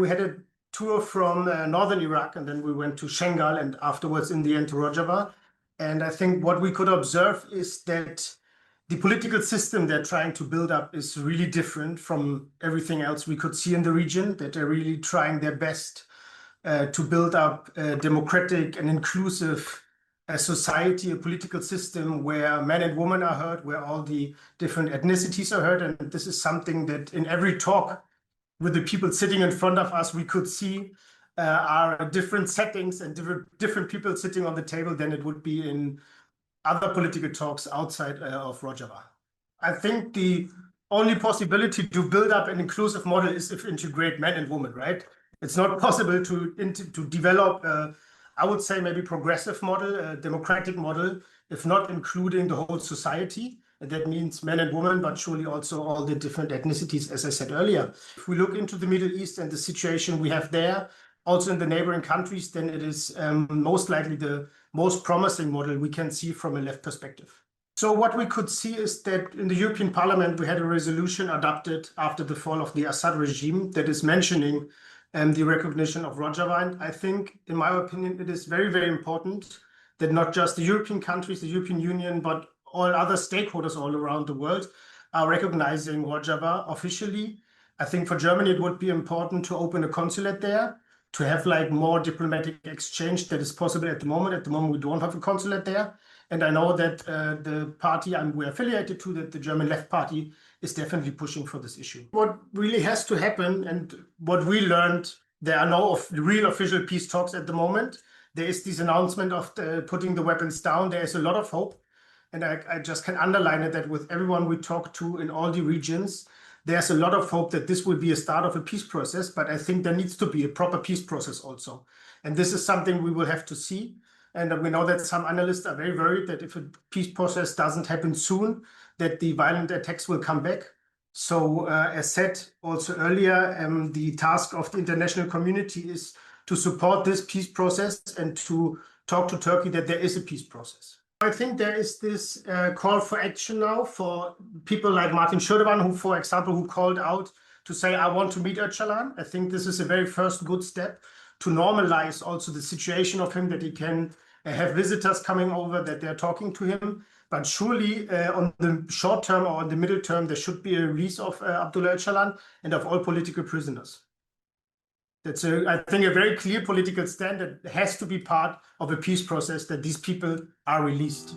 we had a tour from northern Iraq, and then we went to Shengal, and afterwards, in the end, to Rojava. And I think what we could observe is that the political system they're trying to build up is really different from everything else we could see in the region, that they're really trying their best to build up a democratic and inclusive society, a political system where men and women are heard, where all the different ethnicities are heard. And this is something that in every talk with the people sitting in front of us, we could see are different settings and different people sitting on the table than it would be in other political talks outside of Rojava. I think the only possibility to build up an inclusive model is if integrate men and women, right? It's not possible to develop, I would say, maybe progressive model, a democratic model, if not including the whole society. And that means men and women, but surely also all the different ethnicities, as I said earlier. If we look into the Middle East and the situation we have there, also in the neighboring countries, then it is most likely the most promising model we can see from a left perspective. So what we could see is that in the European Parliament, we had a resolution adopted after the fall of the Assad regime that is mentioning the recognition of Rojava. And I think, in my opinion, it is very, very important that not just the European countries, the European Union, but all other stakeholders all around the world are recognizing Rojava officially. I think for Germany, it would be important to open a consulate there, to have like more diplomatic exchange that is possible at the moment. At the moment, we don't have a consulate there. And I know that the party we're affiliated to, that the German Left Party, is definitely pushing for this issue. What really has to happen, and what we learned, there are no real official peace talks at the moment. There is this announcement of putting the weapons down. There is a lot of hope. And I just can underline it, that with everyone we talk to in all the regions, there's a lot of hope that this will be a start of a peace process. But I think there needs to be a proper peace process also. And this is something we will have to see. And we know that some analysts are very worried that if a peace process doesn't happen soon, that the violent attacks will come back. So as said also earlier, the task of the international community is to support this peace process and to talk to Turkey that there is a peace process. I think there is this call for action now for people like Martin Schödewan, who, for example, who called out to say, I want to meet Öcalan. I think this is a very first good step to normalize also the situation of him, that he can have visitors coming over, that they're talking to him. But surely on the short term or on the middle term, there should be a release of Abdullah Öcalan and of all political prisoners. That's, I think, a very clear political stand that has to be part of a peace process, that these people are released.